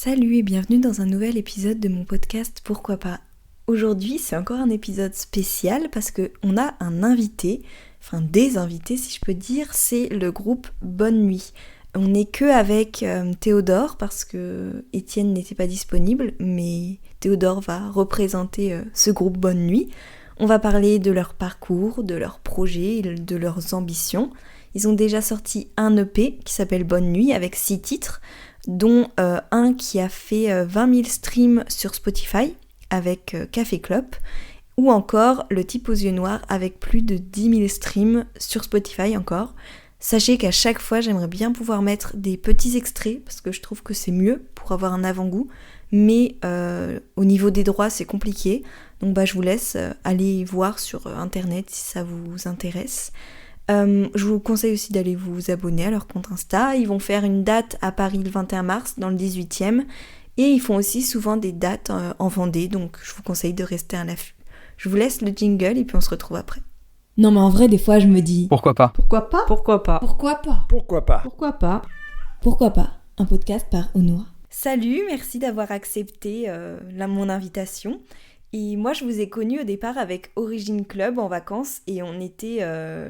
Salut et bienvenue dans un nouvel épisode de mon podcast Pourquoi pas. Aujourd'hui c'est encore un épisode spécial parce qu'on a un invité, enfin des invités si je peux dire, c'est le groupe Bonne Nuit. On n'est que avec Théodore parce que Étienne n'était pas disponible, mais Théodore va représenter ce groupe Bonne Nuit. On va parler de leur parcours, de leurs projets, de leurs ambitions. Ils ont déjà sorti un EP qui s'appelle Bonne Nuit avec 6 titres, dont un qui a fait 20 000 streams sur Spotify avec Café Club, ou encore Le type aux yeux noirs avec plus de 10 000 streams sur Spotify encore. Sachez qu'à chaque fois j'aimerais bien pouvoir mettre des petits extraits parce que je trouve que c'est mieux pour avoir un avant-goût, mais au niveau des droits c'est compliqué, donc je vous laisse aller voir sur internet si ça vous intéresse. Je vous conseille aussi d'aller vous abonner à leur compte Insta. Ils vont faire une date à Paris le 21 mars dans le 18e et ils font aussi souvent des dates en Vendée, donc je vous conseille de rester à l'affût. Je vous laisse le jingle et puis on se retrouve après. Non mais en vrai des fois je me dis Pourquoi pas? pourquoi pas Pourquoi pas? Pourquoi pas Pourquoi pas? Pourquoi pas? Pourquoi pas un podcast par Aunois. Salut, merci d'avoir accepté mon invitation. Et moi, je vous ai connu au départ avec Origin Club en vacances et on était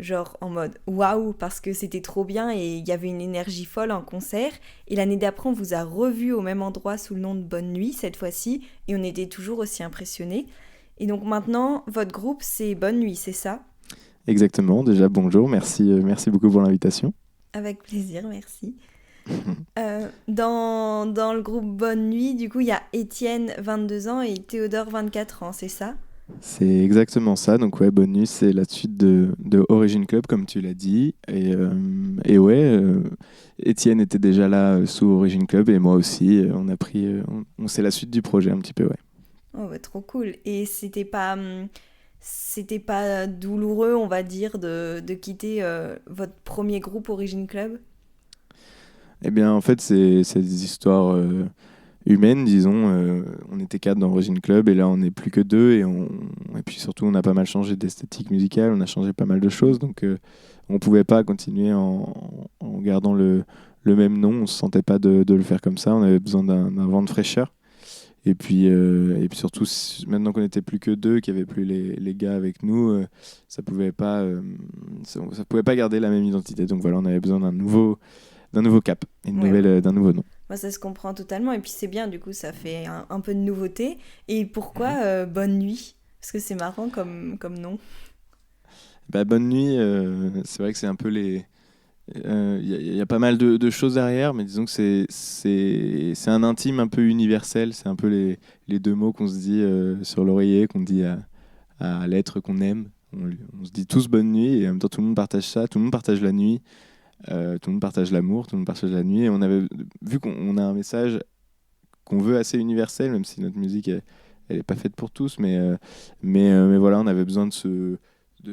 genre en mode waouh parce que c'était trop bien et il y avait une énergie folle en concert. Et l'année d'après, on vous a revu au même endroit sous le nom de Bonne Nuit cette fois-ci et on était toujours aussi impressionnés. Et donc maintenant, votre groupe, c'est Bonne Nuit, c'est ça ? Exactement, déjà bonjour, merci beaucoup pour l'invitation. Avec plaisir, merci. Dans le groupe Bonne Nuit, du coup, il y a Étienne, 22 ans, et Théodore, 24 ans, c'est ça ? C'est exactement ça, donc ouais, Bonne Nuit, c'est la suite de Origin Club, comme tu l'as dit, et ouais, Étienne était déjà là sous Origin Club, et moi aussi, c'est la suite du projet un petit peu, ouais. Oh, trop cool. Et c'était pas douloureux, on va dire, de quitter votre premier groupe Origin Club ? Eh bien, en fait, c'est des histoires humaines, disons. On était 4 dans Origin Club et là, on n'est plus que 2. Et puis surtout, on a pas mal changé d'esthétique musicale, on a changé pas mal de choses. Donc, on ne pouvait pas continuer en gardant le même nom. On ne se sentait pas de le faire comme ça. On avait besoin d'un vent de fraîcheur. Et puis surtout, maintenant qu'on n'était plus que 2, qu'il n'y avait plus les gars avec nous, ça pouvait pas garder la même identité. Donc voilà, on avait besoin d'un nouveau cap, d'un nouveau nom. Moi, ça se comprend totalement. Et puis, c'est bien, du coup, ça fait un peu de nouveauté. Et pourquoi Bonne Nuit ? Parce que c'est marrant comme nom. Bonne Nuit, c'est vrai que c'est un peu les... Il y a pas mal de choses derrière, mais disons que c'est un intime un peu universel. C'est un peu les deux mots qu'on se dit sur l'oreiller, qu'on dit à l'être qu'on aime. On se dit tous bonne nuit et en même temps tout le monde partage ça, tout le monde partage la nuit. Tout le monde partage l'amour, tout le monde partage la nuit. Et on avait vu qu'on a un message qu'on veut assez universel, même si notre musique elle est pas faite pour tous, mais voilà, on avait besoin de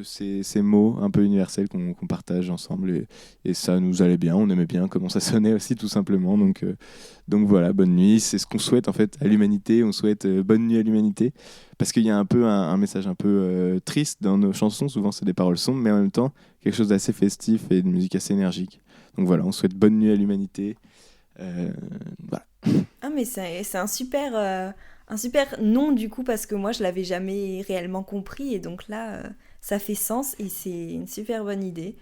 ces mots un peu universels qu'on partage ensemble et ça nous allait bien. On aimait bien comment ça sonnait aussi, tout simplement. Donc voilà, bonne nuit. C'est ce qu'on souhaite en fait à l'humanité. On souhaite bonne nuit à l'humanité parce qu'il y a un peu un message un peu triste dans nos chansons. Souvent, c'est des paroles sombres, mais en même temps quelque chose d'assez festif et de musique assez énergique. Donc voilà, on souhaite bonne nuit à l'humanité. Voilà. Ah, mais c'est un super nom du coup, parce que moi je l'avais jamais réellement compris et donc là ça fait sens et c'est une super bonne idée.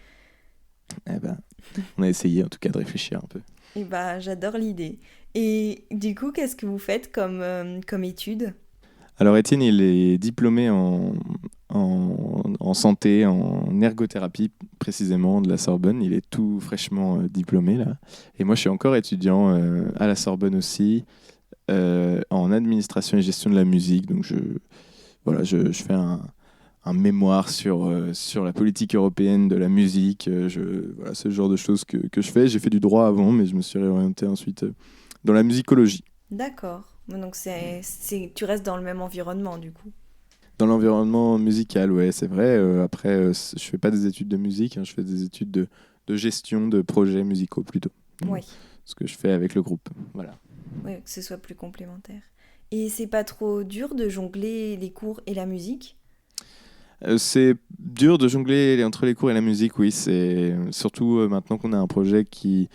On a essayé en tout cas de réfléchir un peu. Et j'adore l'idée. Et du coup, qu'est-ce que vous faites comme études ? Alors Étienne, il est diplômé en santé, en ergothérapie précisément de la Sorbonne. Il est tout fraîchement diplômé là. Et moi, je suis encore étudiant à la Sorbonne aussi, en administration et gestion de la musique. Donc je fais un mémoire sur la politique européenne de la musique. Voilà, ce genre de choses que je fais. J'ai fait du droit avant, mais je me suis réorienté ensuite dans la musicologie. D'accord. Donc tu restes dans le même environnement du coup. Dans l'environnement musical, ouais, c'est vrai. Après, je fais pas des études de musique, hein, je fais des études de gestion de projets musicaux plutôt. Oui. Ce que je fais avec le groupe, voilà. Oui, que ce soit plus complémentaire. Et c'est pas trop dur de jongler les cours et la musique ? C'est dur de jongler entre les cours et la musique, oui. C'est surtout maintenant qu'on a un projet qui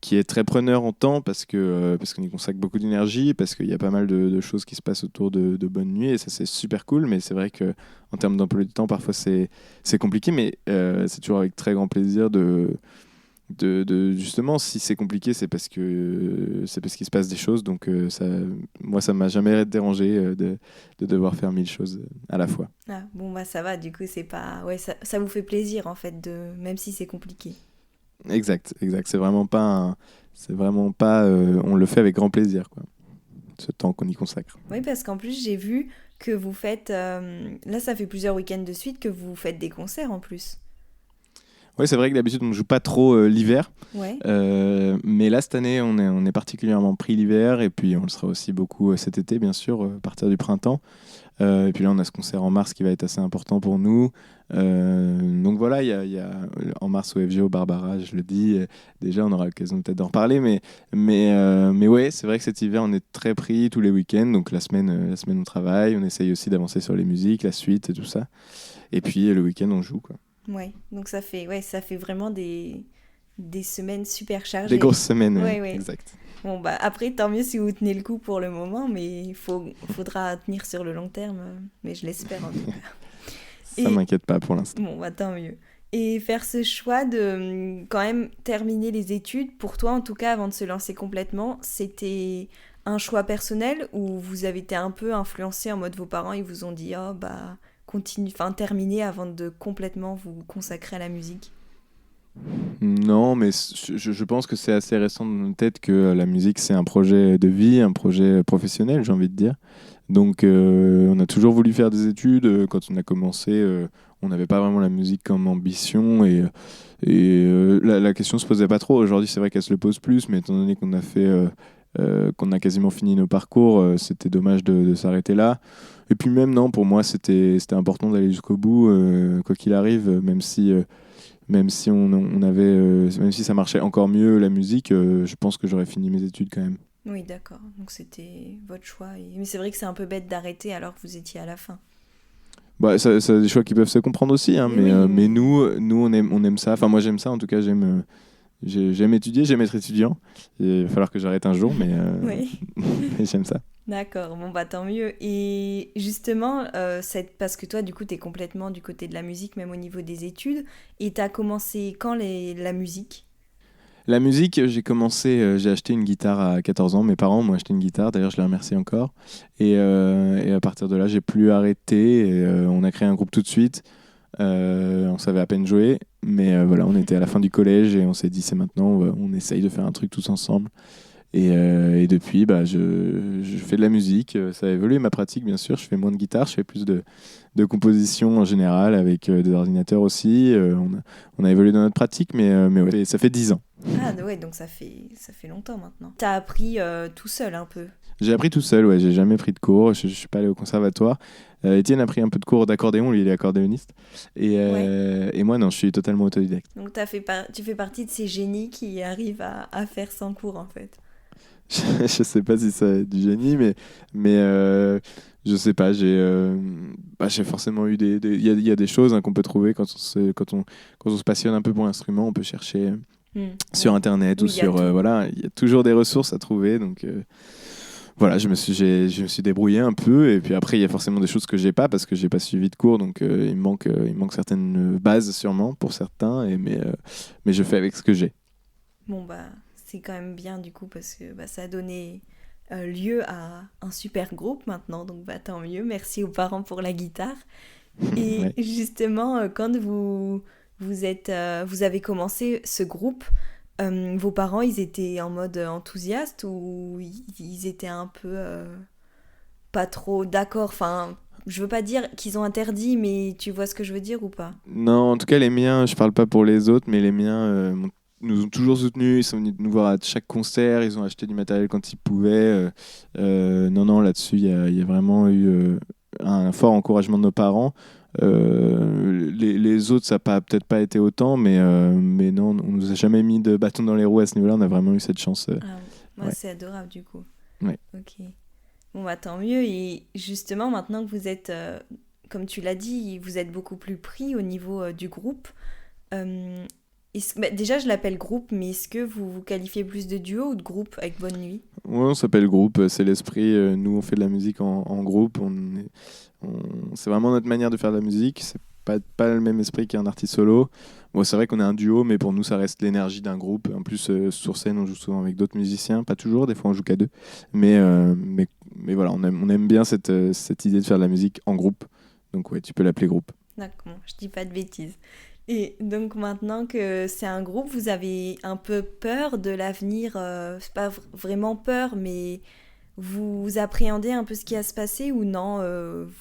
qui est très preneur en temps parce qu'on y consacre beaucoup d'énergie, parce qu'il y a pas mal de choses qui se passent autour de Bonne Nuit, et ça c'est super cool, mais c'est vrai qu'en termes d'emploi du temps, parfois c'est compliqué, mais c'est toujours avec très grand plaisir justement, si c'est compliqué, c'est parce qu'il se passe des choses, donc moi ça m'a jamais dérangé de devoir faire 1000 choses à la fois. Ah, bon bah ça va, du coup c'est pas... Ouais, ça vous fait plaisir en fait, même si c'est compliqué. Exact. C'est vraiment pas on le fait avec grand plaisir, quoi, ce temps qu'on y consacre. Oui, parce qu'en plus j'ai vu que vous faites... Là ça fait plusieurs week-ends de suite que vous faites des concerts en plus. Oui, c'est vrai que d'habitude on ne joue pas trop l'hiver, Ouais. mais là cette année on est particulièrement pris l'hiver, et puis on le sera aussi beaucoup cet été bien sûr, à partir du printemps. Et puis là on a ce concert en mars qui va être assez important pour nous. Donc voilà, il y a en mars au FGO Barbara, je le dis, déjà on aura l'occasion peut-être d'en reparler, mais ouais, c'est vrai que cet hiver on est très pris tous les week-ends, donc la semaine on travaille, on essaye aussi d'avancer sur les musiques, la suite et tout ça, et puis le week-end on joue, quoi. Ouais, donc ça fait vraiment des semaines super chargées. Des grosses semaines, Ouais. exact. Bon bah après tant mieux si vous tenez le coup pour le moment, mais faudra tenir sur le long terme, mais je l'espère en tout cas. Ça m'inquiète pas pour l'instant. Bon bah tant mieux. Et faire ce choix de quand même terminer les études, pour toi en tout cas avant de se lancer complètement, c'était un choix personnel ou vous avez été un peu influencé en mode vos parents ils vous ont dit oh bah continue, enfin terminez avant de complètement vous consacrer à la musique? Non, mais je pense que c'est assez récent dans notre tête que la musique, c'est un projet de vie, un projet professionnel, j'ai envie de dire. Donc, on a toujours voulu faire des études. Quand on a commencé, on n'avait pas vraiment la musique comme ambition, et la question se posait pas trop. Aujourd'hui, c'est vrai qu'elle se le pose plus, mais étant donné qu'on a quasiment fini nos parcours, c'était dommage de s'arrêter là. Et puis même, non, pour moi, c'était important d'aller jusqu'au bout, quoi qu'il arrive, même si même si ça marchait encore mieux la musique, je pense que j'aurais fini mes études quand même. Oui, d'accord. Donc c'était votre choix. Mais c'est vrai que c'est un peu bête d'arrêter alors que vous étiez à la fin. Bah, ça des choix qui peuvent se comprendre aussi, hein, Oui, mais nous on aime ça. Enfin, moi j'aime ça, en tout cas, j'aime étudier, j'aime être étudiant. Il va falloir que j'arrête un jour, oui. mais j'aime ça. D'accord, bon bah tant mieux. Et justement, parce que toi du coup t'es complètement du côté de la musique, même au niveau des études, et t'as commencé quand la musique? La musique, j'ai acheté une guitare à 14 ans. Mes parents m'ont acheté une guitare, d'ailleurs je les remercie encore. Et à partir de là, j'ai plus arrêté. Et, on a créé un groupe tout de suite. On savait à peine jouer, mais voilà, on était à la fin du collège et on s'est dit c'est maintenant, on essaye de faire un truc tous ensemble. Et depuis, bah, je fais de la musique. Ça a évolué ma pratique, bien sûr. Je fais moins de guitare, je fais plus de composition en général avec des ordinateurs aussi. On a évolué dans notre pratique, mais ouais, ça fait 10 ans. Ah ouais, donc ça fait longtemps maintenant. T'as appris tout seul un peu? J'ai appris tout seul, ouais. J'ai jamais pris de cours. Je suis pas allé au conservatoire. Étienne a pris un peu de cours d'accordéon, lui il est accordéoniste. Et moi non, je suis totalement autodidacte. Donc tu fais partie de ces génies qui arrivent à faire sans cours en fait. Je sais pas si c'est du génie, mais je sais pas. J'ai forcément eu il y a des choses, hein, qu'on peut trouver quand on se passionne un peu pour l'instrument. On peut chercher sur internet, Oui, ou sur voilà, il y a toujours des ressources à trouver. Donc voilà, je me suis débrouillé un peu, et puis après il y a forcément des choses que j'ai pas parce que j'ai pas suivi de cours, donc il manque certaines bases sûrement pour certains, mais je fais avec ce que j'ai. Bon bah c'est quand même bien du coup parce que ça a donné lieu à un super groupe maintenant, donc bah tant mieux. Merci aux parents pour la guitare. Et Ouais. justement, quand vous avez commencé ce groupe, vos parents, ils étaient en mode enthousiaste ou ils étaient un peu pas trop d'accord? Enfin, je veux pas dire qu'ils ont interdit, mais tu vois ce que je veux dire ou pas? Non, en tout cas les miens, je parle pas pour les autres, mais les miens nous ont toujours soutenus. Ils sont venus nous voir à chaque concert, ils ont acheté du matériel quand ils pouvaient. Non, là-dessus il y a vraiment eu un fort encouragement de nos parents. Les autres, ça n'a peut-être pas été autant, mais non, on nous a jamais mis de bâton dans les roues à ce niveau-là. On a vraiment eu cette chance. Moi, Ouais. c'est adorable du coup. Ouais. Ok. Bon, bah tant mieux. Et justement, maintenant que vous êtes, comme tu l'as dit, vous êtes beaucoup plus pris au niveau du groupe. Déjà, je l'appelle groupe, mais est-ce que vous vous qualifiez plus de duo ou de groupe avec Bonne Nuit? Ouais, on s'appelle groupe, c'est l'esprit. Nous, on fait de la musique en groupe. C'est vraiment notre manière de faire de la musique. C'est pas le même esprit qu'un artiste solo. Bon, c'est vrai qu'on est un duo, mais pour nous, ça reste l'énergie d'un groupe. En plus, sur scène, on joue souvent avec d'autres musiciens. Pas toujours, des fois, on joue qu'à deux. Mais voilà, on aime bien cette idée de faire de la musique en groupe. Donc, ouais, tu peux l'appeler groupe. D'accord, je dis pas de bêtises. Et donc maintenant que c'est un groupe, vous avez un peu peur de l'avenir, c'est pas vraiment peur, mais vous appréhendez un peu ce qui va se passer ou non,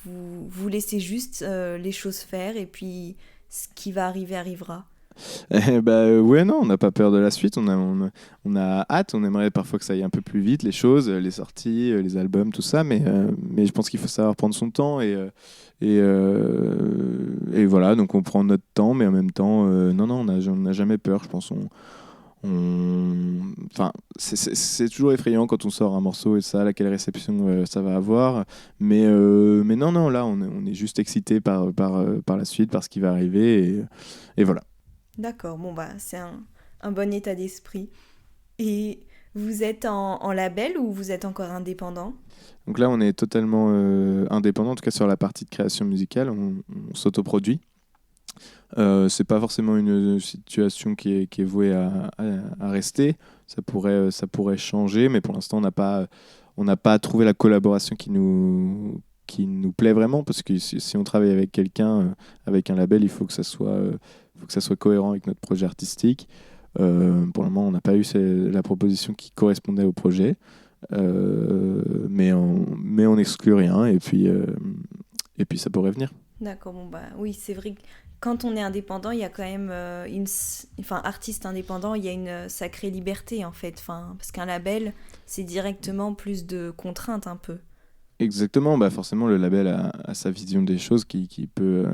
vous laissez juste les choses faire et puis ce qui va arriver arrivera. Ouais, non, on n'a pas peur de la suite. On a hâte. On aimerait parfois que ça aille un peu plus vite, les choses, les sorties, les albums, tout ça. Mais je pense qu'il faut savoir prendre son temps. Et voilà, donc on prend notre temps, mais en même temps, non, non, on n'a jamais peur. Je pense enfin, c'est toujours effrayant quand on sort un morceau et ça, quelle réception ça va avoir. Mais non, non, là, on est juste excité par la suite, par ce qui va arriver. Et voilà. D'accord, bon bah c'est un bon état d'esprit. Et vous êtes en label ou vous êtes encore indépendant? Donc là, on est totalement indépendant, en tout cas sur la partie de création musicale, on s'autoproduit. C'est pas forcément une situation qui est vouée à rester. Ça pourrait changer, mais pour l'instant, on n'a pas trouvé la collaboration qui nous plaît vraiment, parce que si on travaille avec quelqu'un, avec un label, il faut que faut que ça soit cohérent avec notre projet artistique. Pour le moment, on n'a pas eu la proposition qui correspondait au projet. Mais on n'exclut rien et puis ça pourrait venir. D'accord, bon bah oui, c'est vrai que quand on est indépendant, il y a quand même enfin artiste indépendant, il y a une sacrée liberté en fait, enfin parce qu'un label, c'est directement plus de contraintes un peu. Exactement, bah forcément le label a sa vision des choses qui peut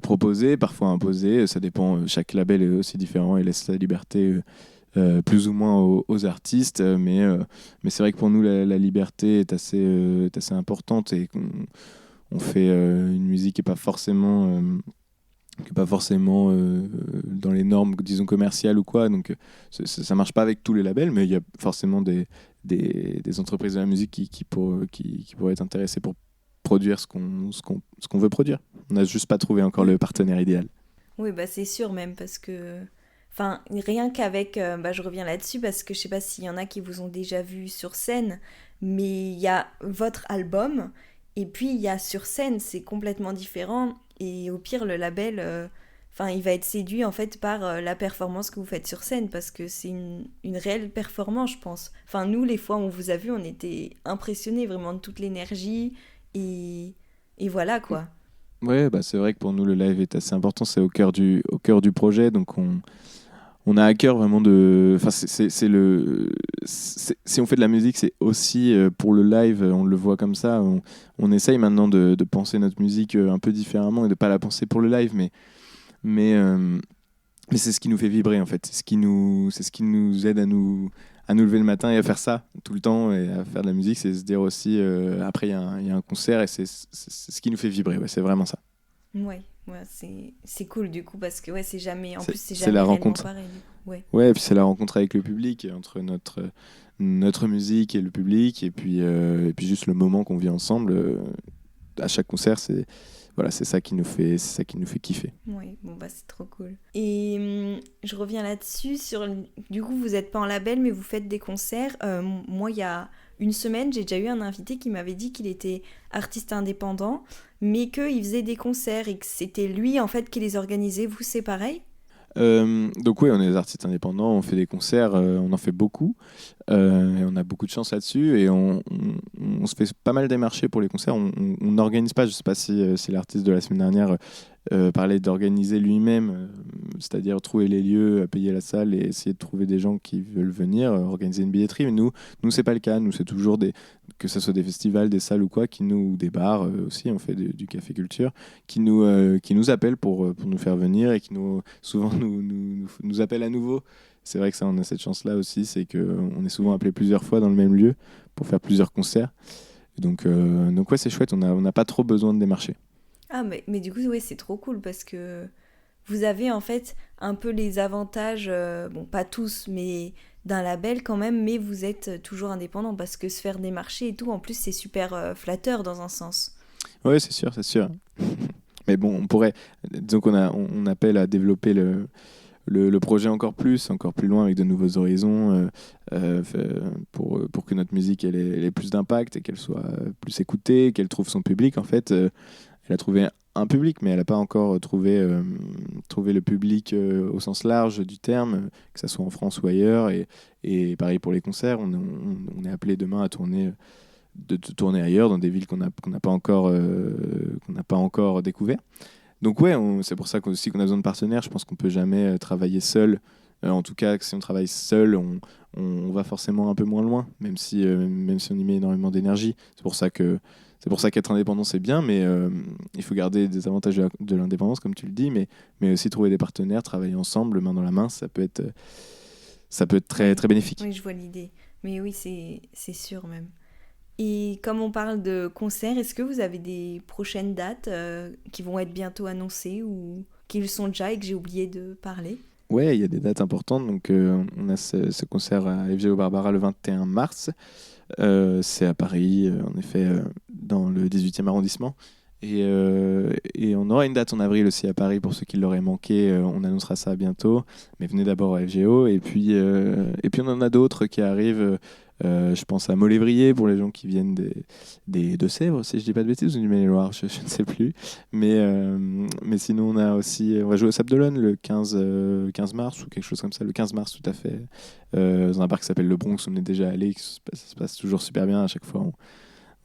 proposer, parfois imposer, ça dépend, chaque label est aussi différent et laisse sa liberté plus ou moins aux artistes, mais c'est vrai que pour nous la liberté est assez importante et on fait une musique qui est pas forcément dans les normes, disons, commerciales ou quoi. Donc, ça marche pas avec tous les labels, mais il y a forcément des entreprises de la musique qui pourraient être intéressées pour produire ce qu'on veut produire. On n'a juste pas trouvé encore le partenaire idéal. Oui, bah c'est sûr même parce que enfin rien qu'avec bah je reviens là-dessus parce que je sais pas s'il y en a qui vous ont déjà vu sur scène, mais il y a votre album et puis il y a sur scène, c'est complètement différent et au pire le label enfin il va être séduit en fait par la performance que vous faites sur scène parce que c'est une réelle performance, je pense. Enfin nous les fois où on vous a vu, on était impressionnés vraiment de toute l'énergie et et voilà quoi. Ouais, bah c'est vrai que pour nous le live est assez important, c'est au cœur du projet, donc on a à cœur vraiment de. Enfin, si on fait de la musique, c'est aussi pour le live, on le voit comme ça. On essaye maintenant de penser notre musique un peu différemment et de pas la penser pour le live, mais, euh, mais c'est ce qui nous fait vibrer en fait. C'est ce qui nous aide à nous lever le matin et à faire ça tout le temps et à faire de la musique. C'est se dire aussi, après il y a un concert et c'est ce qui nous fait vibrer. Ouais, c'est vraiment ça. Ouais, ouais, c'est cool du coup parce que ouais, c'est jamais en plus c'est C'est jamais la réellement rencontre. pareil du coup. Ouais. Ouais, et puis c'est la rencontre avec le public, entre notre musique et le public, et puis juste le moment qu'on vit ensemble. À chaque concert, voilà, c'est ça qui nous fait kiffer. Ouais, bon bah c'est trop cool. Et je reviens là-dessus du coup vous êtes pas en label mais vous faites des concerts. Moi il y a une semaine, j'ai déjà eu un invité qui m'avait dit qu'il était artiste indépendant mais qu'il faisait des concerts et que c'était lui en fait qui les organisait. Vous c'est pareil? Donc oui, on est des artistes indépendants, on fait des concerts, on en fait beaucoup, et on a beaucoup de chance là-dessus, et on se fait pas mal démarcher pour les concerts. On n'organise pas, je sais pas si l'artiste de la semaine dernière parlait d'organiser lui-même, c'est-à-dire trouver les lieux, payer la salle et essayer de trouver des gens qui veulent venir, organiser une billetterie. Mais nous c'est pas le cas. Nous, c'est toujours que ce soit des festivals, des salles ou quoi, ou des bars aussi, on fait du café culture, qui nous appellent pour nous faire venir et souvent nous appellent à nouveau. C'est vrai que ça, on a cette chance-là aussi, c'est qu'on est souvent appelé plusieurs fois dans le même lieu pour faire plusieurs concerts. Et donc ouais, c'est chouette, on n'a pas trop besoin de démarcher. Ah mais du coup ouais, c'est trop cool parce que vous avez en fait un peu les avantages, bon pas tous, mais d'un label quand même, mais vous êtes toujours indépendant parce que se faire démarcher et tout, en plus c'est super flatteur dans un sens. Oui, c'est sûr, c'est sûr. Mais bon, disons on appelle à développer le projet encore plus loin avec de nouveaux horizons pour que notre musique elle ait plus d'impact et qu'elle soit plus écoutée, qu'elle trouve son public. En fait, elle a trouvé un public, mais elle n'a pas encore trouvé le public au sens large du terme, que ce soit en France ou ailleurs. Et pareil pour les concerts, on est appelé demain à tourner de tourner ailleurs, dans des villes qu'on n'a pas encore découvert. Donc ouais, c'est pour ça aussi qu'on a besoin de partenaires. Je pense qu'on peut jamais travailler seul. En tout cas, si on travaille seul, on va forcément un peu moins loin, même si on y met énormément d'énergie. C'est pour ça qu'être indépendant, c'est bien, mais il faut garder des avantages de l'indépendance, comme tu le dis, mais aussi trouver des partenaires, travailler ensemble, main dans la main, ça peut être très, très bénéfique. Oui, je vois l'idée. Mais oui, c'est sûr même. Et comme on parle de concerts, est-ce que vous avez des prochaines dates qui vont être bientôt annoncées ou qui le sont déjà et que j'ai oublié de parler? Ouais, il y a des dates importantes. Donc, on a ce concert à FGO Barbara le 21 mars. C'est à Paris, en effet, dans le 18e arrondissement. Et on aura une date en avril aussi à Paris pour ceux qui l'auraient manqué. On annoncera ça bientôt. Mais venez d'abord à FGO. Et puis on en a d'autres qui arrivent. Je pense à Molévrier pour les gens qui viennent des Deux-Sèvres, si je dis pas de bêtises, ou du Maine-et-Loire, je ne sais plus. Mais sinon, on va jouer au Sable d'Olonne le 15 mars ou quelque chose comme ça, le 15 mars tout à fait, dans un parc qui s'appelle le Bronx, on est déjà allé, ça se passe toujours super bien à chaque fois.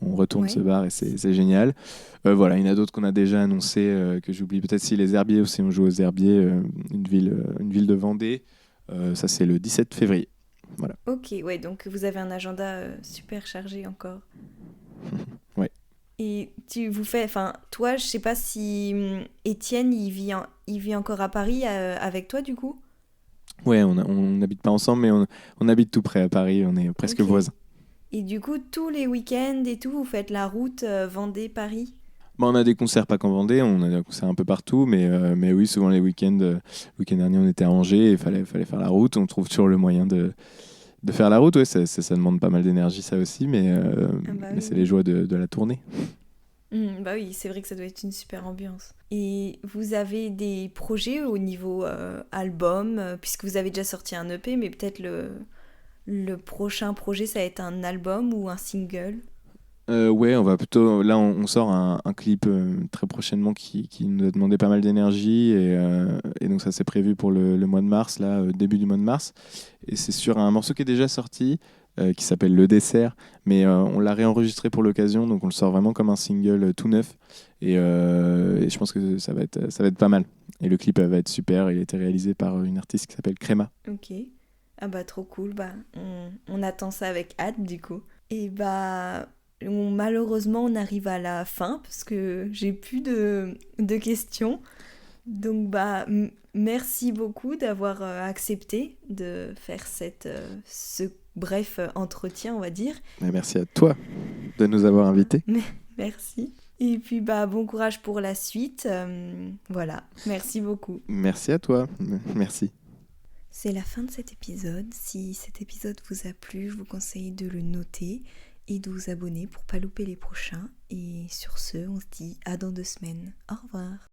On retourne ce bar et c'est génial. Voilà, il y en a d'autres qu'on a déjà annoncés, que j'oublie peut-être si les Herbiers aussi, on joue aux Herbiers, une ville de Vendée. Ça, c'est le 17 février. Voilà. Ok, ouais, donc vous avez un agenda super chargé encore. Ouais. Et toi, je sais pas si Étienne, il vit encore à Paris avec toi du coup? Ouais, on n'habite pas ensemble, mais on habite tout près à Paris, on est presque voisins. Et du coup, tous les week-ends et tout, vous faites la route Vendée-Paris? On a des concerts pas qu'en Vendée, on a des concerts un peu partout, mais oui, souvent les week-ends. Le week-end dernier, on était à Angers et il fallait faire la route. On trouve toujours le moyen de faire la route. Ouais, ça demande pas mal d'énergie, ça aussi, mais c'est les joies de la tournée. Bah oui, c'est vrai que ça doit être une super ambiance. Et vous avez des projets au niveau album, puisque vous avez déjà sorti un EP, mais peut-être le prochain projet, ça va être un album ou un single? Ouais, on va plutôt. Là, on sort un clip très prochainement qui nous a demandé pas mal d'énergie et donc ça c'est prévu pour le mois de mars, là, début du mois de mars. Et c'est sur un morceau qui est déjà sorti, qui s'appelle Le Dessert, mais on l'a réenregistré pour l'occasion, donc on le sort vraiment comme un single tout neuf. Et je pense que ça va être pas mal. Et le clip va être super. Il a été réalisé par une artiste qui s'appelle Créma. Ok. Ah bah trop cool. Bah on attend ça avec hâte du coup. Et bah malheureusement on arrive à la fin parce que j'ai plus de questions. Donc bah merci beaucoup d'avoir accepté de faire ce bref entretien, on va dire. Et merci à toi de nous avoir invités. Merci. Et puis bah bon courage pour la suite. Voilà, merci beaucoup. Merci à toi. Merci. C'est la fin de cet épisode. Si cet épisode vous a plu, je vous conseille de le noter et de vous abonner pour pas louper les prochains. Et sur ce, on se dit à dans 2 semaines. Au revoir.